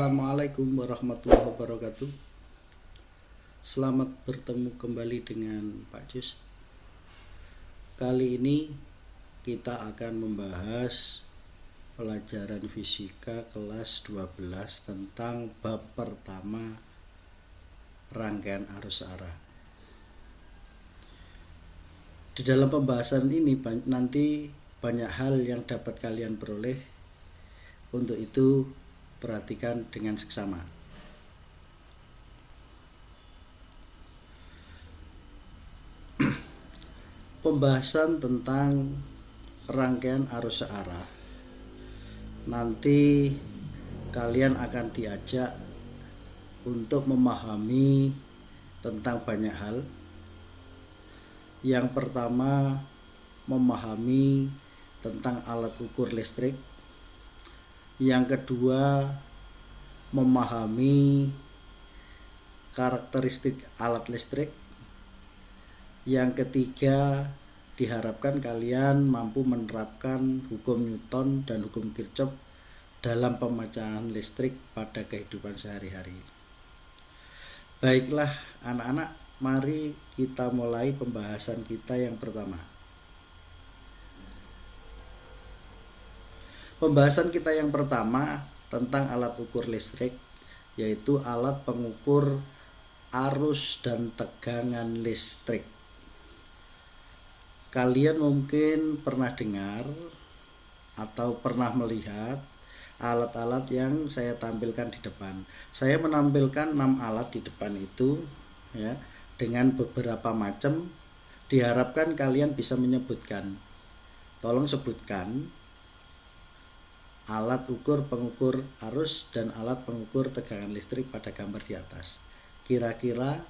Assalamualaikum warahmatullahi wabarakatuh. Selamat bertemu kembali dengan Pak Jus. Kali ini kita akan membahas pelajaran fisika kelas 12 tentang bab pertama, rangkaian arus arah. Di dalam pembahasan ini nanti banyak hal yang dapat kalian peroleh. Untuk itu perhatikan dengan seksama. Pembahasan tentang rangkaian arus searah. Nanti kalian akan diajak untuk memahami tentang banyak hal. Yang pertama, memahami tentang alat ukur listrik. Yang kedua, memahami karakteristik alat listrik. Yang ketiga, diharapkan kalian mampu menerapkan hukum Newton dan hukum Kirchhoff dalam pemecahan listrik pada kehidupan sehari-hari. Baiklah anak-anak, mari kita mulai pembahasan kita yang pertama. Pembahasan kita yang pertama tentang alat ukur listrik, yaitu alat pengukur arus dan tegangan listrik. Kalian mungkin pernah dengar atau pernah melihat alat-alat yang saya tampilkan di depan. Saya menampilkan 6 alat di depan itu ya, dengan beberapa macam. Diharapkan kalian bisa menyebutkan. Tolong sebutkan alat ukur pengukur arus dan alat pengukur tegangan listrik pada gambar di atas. Kira-kira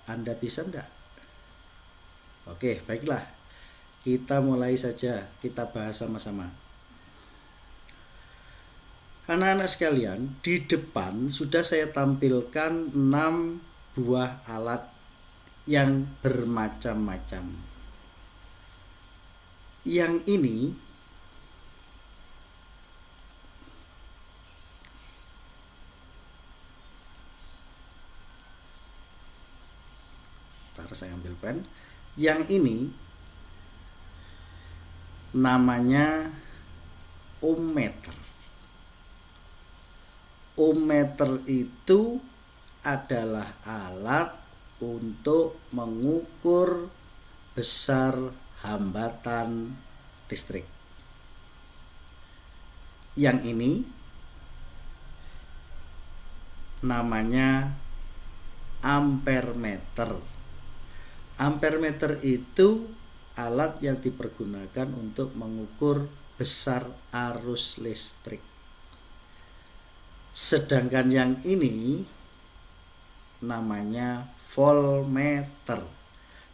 Anda bisa enggak? Oke, baiklah. Kita mulai saja, kita bahas sama-sama. Anak-anak sekalian, di depan sudah saya tampilkan 6 buah alat yang bermacam-macam. Yang ini saya ambil pen. Yang ini namanya ohmmeter. Ohmmeter itu adalah alat untuk mengukur besar hambatan listrik. Yang ini namanya ampermeter. Ampermeter itu alat yang dipergunakan untuk mengukur besar arus listrik. Sedangkan yang ini namanya voltmeter,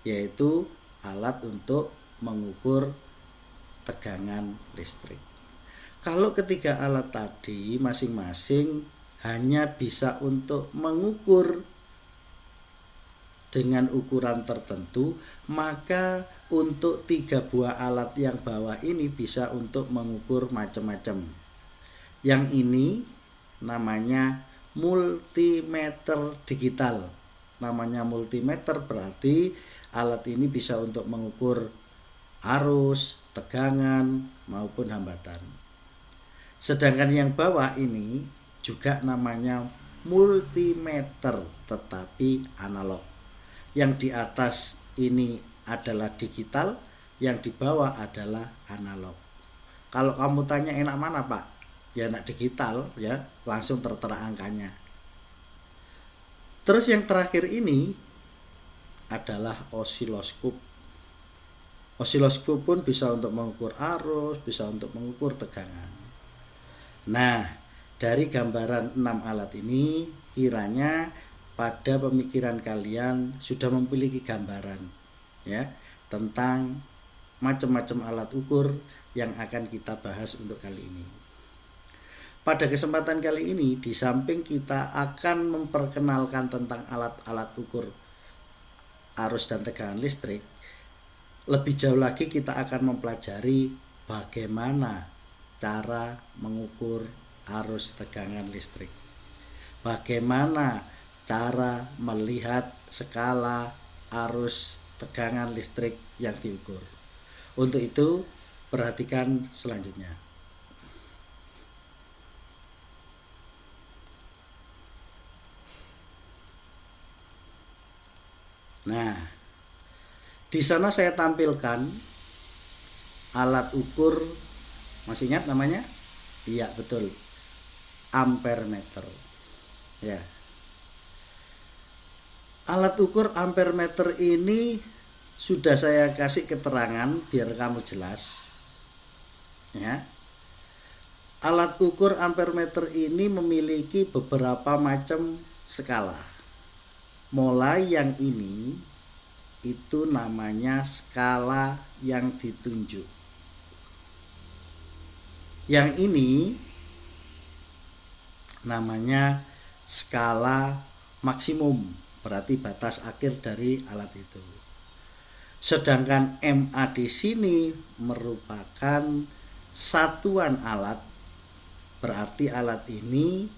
yaitu alat untuk mengukur tegangan listrik. Kalau ketiga alat tadi masing-masing hanya bisa untuk mengukur dengan ukuran tertentu, maka untuk 3 buah alat yang bawah ini bisa untuk mengukur macam-macam. Yang ini namanya multimeter digital. Namanya multimeter berarti alat ini bisa untuk mengukur arus, tegangan maupun hambatan. Sedangkan yang bawah ini juga namanya multimeter tetapi analog. Yang di atas ini adalah digital, yang di bawah adalah analog. Kalau kamu tanya enak mana Pak? Ya enak digital ya, langsung tertera angkanya. Terus yang terakhir ini adalah osiloskop. Osiloskop pun bisa untuk mengukur arus, bisa untuk mengukur tegangan. Nah, dari gambaran 6 alat ini kiranya pada pemikiran kalian sudah memiliki gambaran ya tentang macam-macam alat ukur yang akan kita bahas untuk kali ini. Pada kesempatan kali ini, di samping kita akan memperkenalkan tentang alat-alat ukur arus dan tegangan listrik, lebih jauh lagi kita akan mempelajari bagaimana cara mengukur arus tegangan listrik. bagaimana cara melihat skala arus tegangan listrik yang diukur. Untuk itu perhatikan selanjutnya. Nah, di sana saya tampilkan alat ukur, masih ingat namanya? Iya, betul. Ampere meter. Ya. Alat ukur ampere meter ini sudah saya kasih keterangan biar kamu jelas. Ya. Alat ukur ampere meter ini memiliki beberapa macam skala. Mulai yang ini itu namanya skala yang ditunjuk. Yang ini namanya skala maksimum, berarti batas akhir dari alat itu. Sedangkan MA di sini merupakan satuan alat, berarti alat ini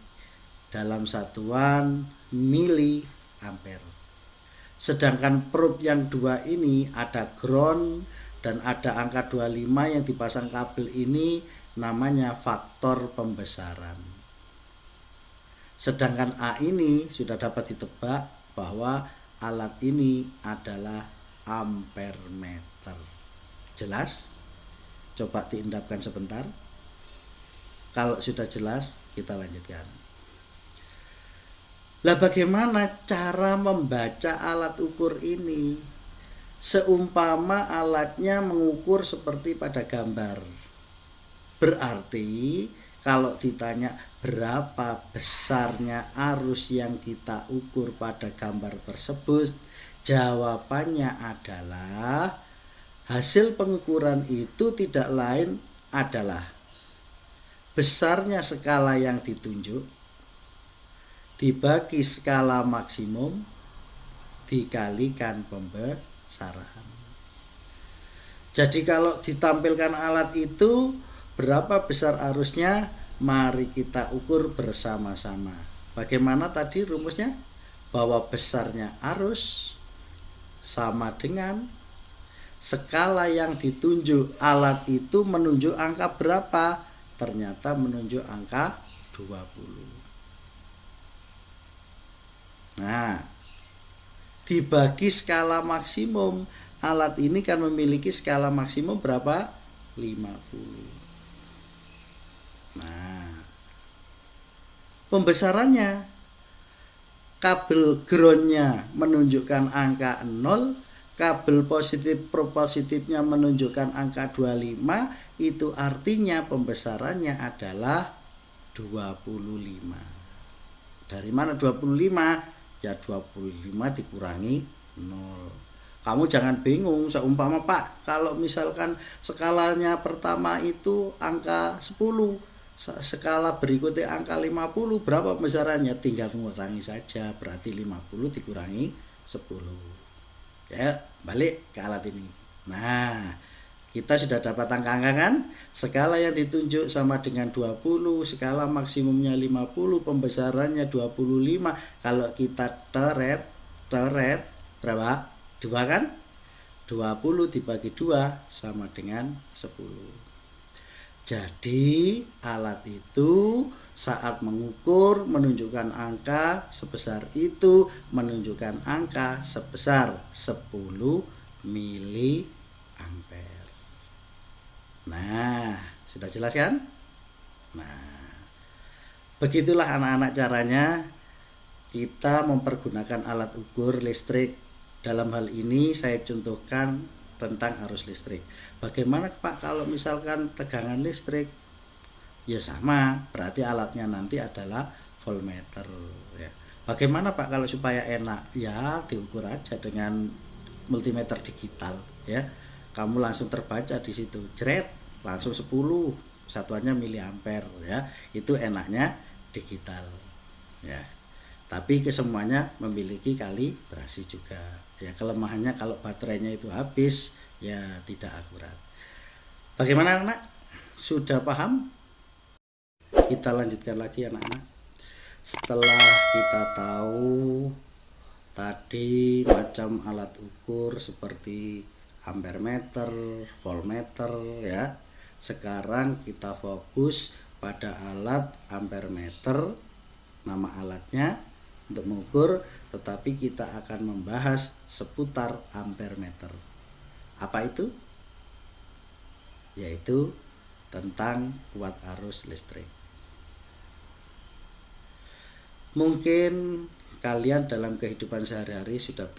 dalam satuan mili ampere. Sedangkan probe yang dua ini ada ground dan ada angka 25 yang dipasang kabel ini namanya faktor pembesaran. Sedangkan A ini sudah dapat ditebak bahwa alat ini adalah ampere meter. Jelas? Coba diendapkan sebentar. Kalau sudah jelas, kita lanjutkan. Lah bagaimana cara membaca alat ukur ini? Seumpama alatnya mengukur seperti pada gambar. Berarti kalau ditanya berapa besarnya arus yang kita ukur pada gambar tersebut, jawabannya adalah hasil pengukuran itu tidak lain adalah besarnya skala yang ditunjuk dibagi skala maksimum dikalikan pembesaran. Jadi kalau ditampilkan alat itu berapa besar arusnya, mari kita ukur bersama-sama. Bagaimana tadi rumusnya? Bahwa besarnya arus sama dengan skala yang ditunjuk. Alat itu menunjuk angka berapa? Ternyata menunjuk angka 20. Nah, dibagi skala maksimum, alat ini kan memiliki skala maksimum berapa? 50. Nah, pembesarannya, kabel groundnya menunjukkan angka 0, kabel positif pro positifnya menunjukkan angka 25, itu artinya pembesarannya adalah 25. Dari mana 25? Ya 25 dikurangi 0. Kamu jangan bingung, seumpama Pak, kalau misalkan skalanya pertama itu angka 10, skala berikutnya angka 50, berapa pembesarannya? Tinggal mengurangi saja, berarti 50 dikurangi 10. Ya, balik ke alat ini. Nah, kita sudah dapat angka-angka kan? Skala yang ditunjuk sama dengan 20, skala maksimumnya 50, pembesarannya 25. Kalau kita teret berapa? 2 kan? 20 dibagi 2 sama dengan 10. Jadi alat itu saat mengukur menunjukkan angka sebesar itu, menunjukkan angka sebesar 10 mili ampere. Nah, sudah jelas kan? Nah, begitulah anak-anak caranya kita mempergunakan alat ukur listrik. Dalam hal ini saya contohkan tentang arus listrik. Bagaimana Pak kalau misalkan tegangan listrik? Ya sama, berarti alatnya nanti adalah voltmeter ya. Bagaimana Pak kalau supaya enak? Ya diukur aja dengan multimeter digital ya. Kamu langsung terbaca di situ, jret, langsung 10, satuannya miliampere ya. Itu enaknya digital ya. Tapi kesemuanya memiliki kalibrasi juga ya. Kelemahannya kalau baterainya itu habis ya tidak akurat. Bagaimana anak-anak? Sudah paham? Kita lanjutkan lagi anak-anak. Setelah kita tahu tadi macam alat ukur seperti ampermeter, voltmeter ya. Sekarang kita fokus pada alat ampermeter, nama alatnya untuk mengukur, tetapi kita akan membahas seputar ampermeter. Apa itu? Yaitu tentang kuat arus listrik. Mungkin kalian dalam kehidupan sehari-hari sudah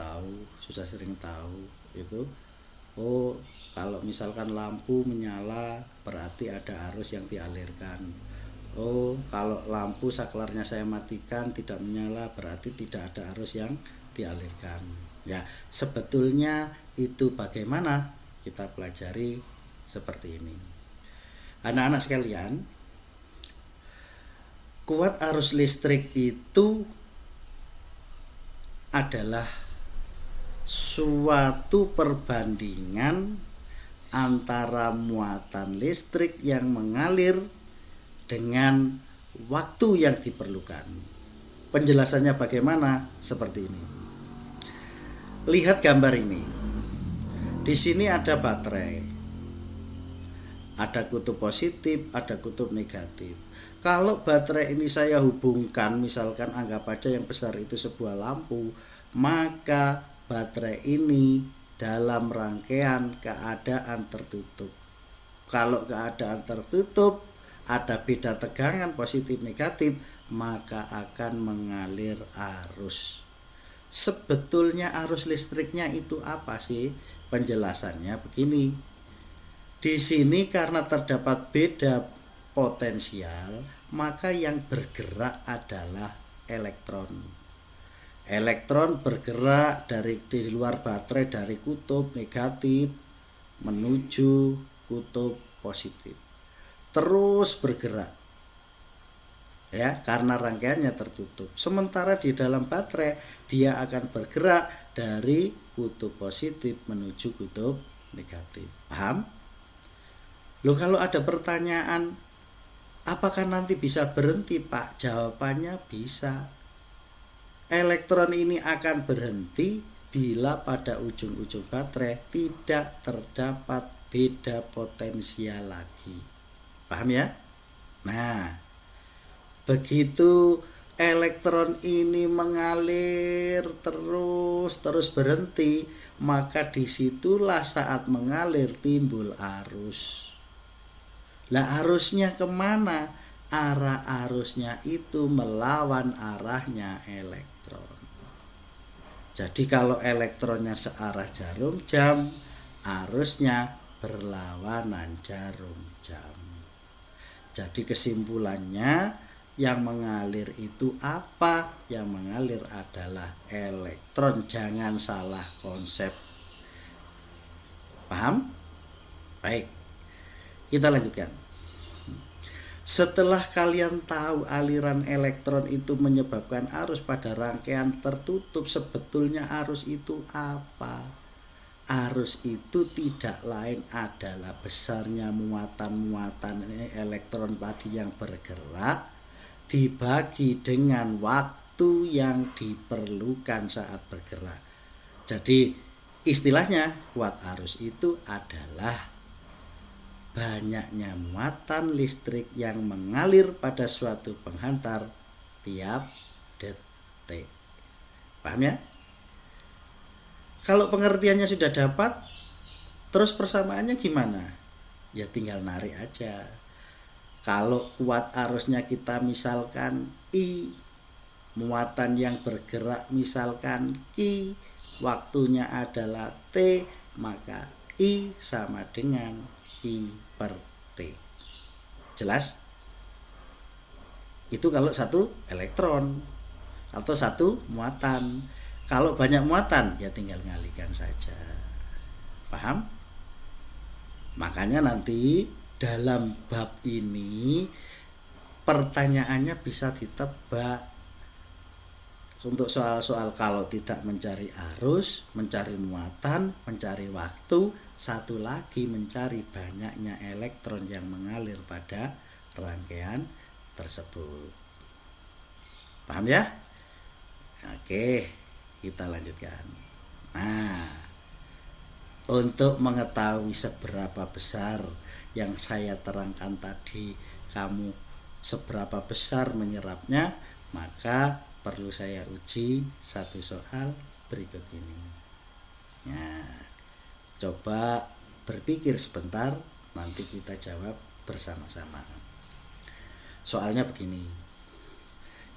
sering tahu itu. Oh, kalau misalkan lampu menyala berarti ada arus yang dialirkan. Oh, kalau lampu saklarnya saya matikan tidak menyala berarti tidak ada arus yang dialirkan. Ya, sebetulnya itu bagaimana? Kita pelajari seperti ini. Anak-anak sekalian, kuat arus listrik itu adalah suatu perbandingan antara muatan listrik yang mengalir dengan waktu yang diperlukan. Penjelasannya bagaimana? Seperti ini. Lihat gambar ini. Di sini ada baterai. Ada kutub positif, ada kutub negatif. Kalau baterai ini saya hubungkan, misalkan anggap aja yang besar itu sebuah lampu, maka baterai ini dalam rangkaian keadaan tertutup. Kalau keadaan tertutup, ada beda tegangan positif negatif, maka akan mengalir arus. Sebetulnya arus listriknya itu apa sih? Penjelasannya begini. Di sini karena terdapat beda potensial, maka yang bergerak adalah elektron. Elektron bergerak di luar baterai dari kutub negatif menuju kutub positif. Terus bergerak. Ya, karena rangkaiannya tertutup. Sementara di dalam baterai dia akan bergerak dari kutub positif menuju kutub negatif. Paham? Loh, kalau ada pertanyaan, apakah nanti bisa berhenti, Pak? Jawabannya bisa. Elektron ini akan berhenti bila pada ujung-ujung baterai tidak terdapat beda potensial lagi. Paham ya? Nah, begitu elektron ini mengalir terus berhenti, maka disitulah saat mengalir timbul arus. Lah, arusnya kemana? Arah arusnya itu melawan arahnya elektron. Jadi kalau elektronnya searah jarum jam, arusnya berlawanan jarum jam. Jadi kesimpulannya, yang mengalir itu apa? Yang mengalir adalah elektron. Jangan salah konsep. Paham? Baik, kita lanjutkan. Setelah kalian tahu aliran elektron itu menyebabkan arus pada rangkaian tertutup, sebetulnya arus itu apa? Arus itu tidak lain adalah besarnya muatan-muatan elektron tadi yang bergerak dibagi dengan waktu yang diperlukan saat bergerak. Jadi istilahnya kuat arus itu adalah banyaknya muatan listrik yang mengalir pada suatu penghantar tiap detik. Paham ya? Kalau pengertiannya sudah dapat, terus persamaannya gimana? Ya tinggal narik aja. Kalau kuat arusnya kita misalkan I, muatan yang bergerak misalkan Q, waktunya adalah T, maka I sama dengan Q per T. Jelas? Itu kalau satu elektron atau satu muatan. Kalau banyak muatan ya tinggal ngalihkan saja. Paham? Makanya nanti dalam bab ini pertanyaannya bisa ditebak. Untuk soal-soal kalau tidak mencari arus, mencari muatan, mencari waktu, satu lagi mencari banyaknya elektron yang mengalir pada rangkaian tersebut. Paham ya? Oke, kita lanjutkan. Nah, untuk mengetahui seberapa besar yang saya terangkan tadi, kamu seberapa besar menyerapnya, maka perlu saya uji satu soal berikut ini. Nah, coba berpikir sebentar, nanti kita jawab bersama-sama. Soalnya begini,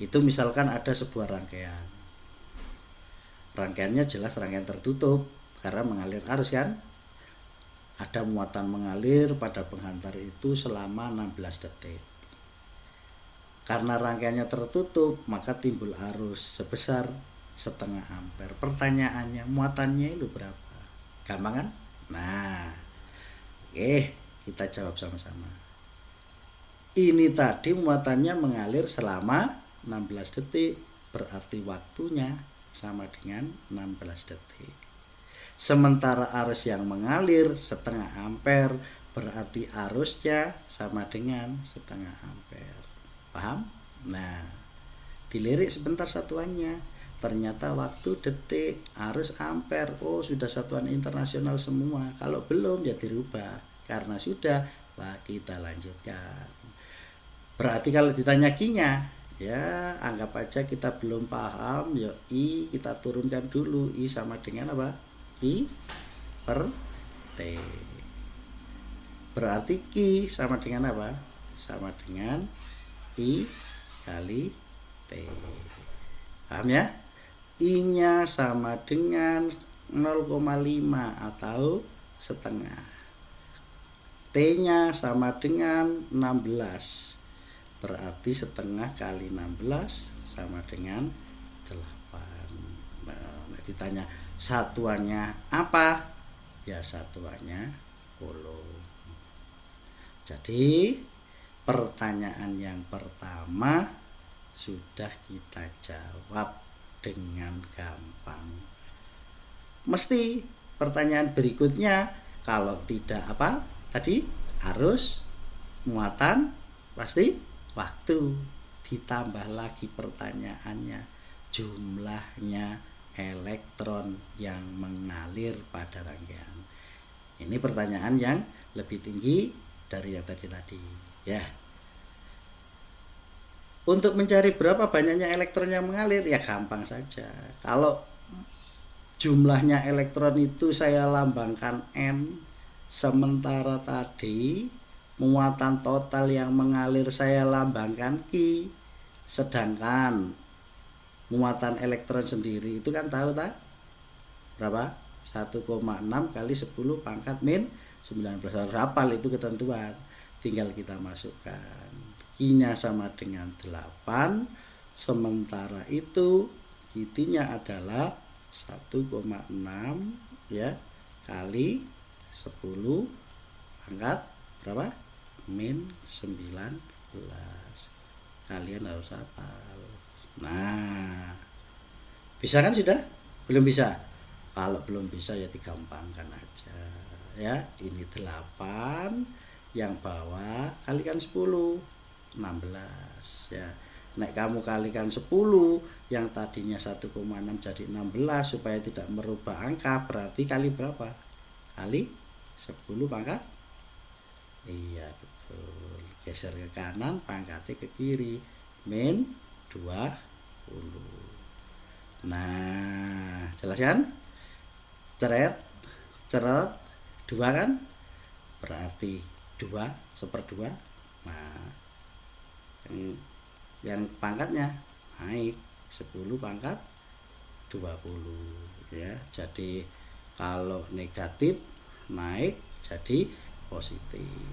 itu misalkan ada sebuah rangkaian. Rangkaiannya jelas rangkaian tertutup karena mengalir arus kan. Ada muatan mengalir pada penghantar itu selama 16 detik. Karena rangkaiannya tertutup, maka timbul arus sebesar setengah ampere. Pertanyaannya, muatannya itu berapa? Gampang kan? Nah, kita jawab sama-sama. Ini tadi muatannya mengalir selama 16 detik, berarti waktunya sama dengan 16 detik. Sementara arus yang mengalir setengah ampere, berarti arusnya sama dengan setengah ampere. Paham? Nah, dilirik sebentar satuannya. Ternyata waktu detik, arus ampere. Oh, sudah satuan internasional semua. Kalau belum ya dirubah. Karena sudah, kita lanjutkan. Berarti kalau ditanya Q-nya, ya anggap aja kita belum paham. Ya I kita turunkan dulu. I sama dengan apa? I per T. Berarti Q sama dengan apa? Sama dengan I kali T. Paham ya? I-nya sama dengan 0,5 atau setengah. T-nya sama dengan 16. Berarti setengah kali 16 sama dengan 8. Nah, ditanya satuannya apa? Ya satuannya coulomb. Jadi pertanyaan yang pertama sudah kita jawab dengan gampang. Mesti pertanyaan berikutnya kalau tidak apa? Tadi arus, muatan, pasti waktu. Ditambah lagi pertanyaannya, jumlahnya elektron yang mengalir pada rangkaian. Ini pertanyaan yang lebih tinggi dari yang tadi ya. Untuk mencari berapa banyaknya elektron yang mengalir ya gampang saja. Kalau jumlahnya elektron itu saya lambangkan N, sementara tadi muatan total yang mengalir saya lambangkan Q, sedangkan muatan elektron sendiri itu kan tahu tak? Berapa? 1,6 kali 10 pangkat min 19. Hafal itu ketentuan. Tinggal kita masukkan. Q-nya sama dengan 8. Sementara itu Q-nya adalah 1,6 ya kali 10 pangkat berapa? Min 19. Kalian harus hafal. Nah, bisa kan sudah? Belum bisa? Kalau belum bisa ya digampangkan aja ya. Ini 8, yang bawah kalikan 10, 16 ya. Nek kamu kalikan 10, yang tadinya 1,6 jadi 16 supaya tidak merubah angka, berarti kali berapa? Kali 10 pangkat. Iya betul. Geser ke kanan, pangkatnya ke kiri. Min 20. Nah, jelas kan? Cerot 2 kan? Berarti 2/2. Nah, yang pangkatnya naik 10 pangkat 20 ya. Jadi kalau negatif naik jadi positif.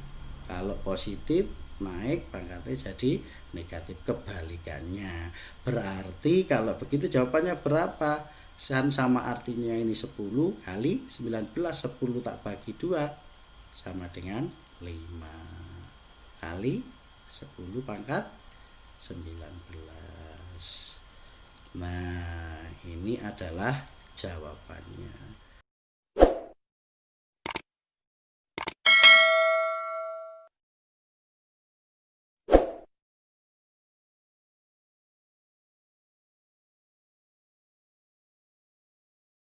Kalau positif naik pangkatnya jadi negatif, kebalikannya. Berarti kalau begitu jawabannya berapa? Sama artinya ini 10 kali 19, 10 tak bagi 2 sama dengan 5 kali 10 pangkat 19. Nah, ini adalah jawabannya.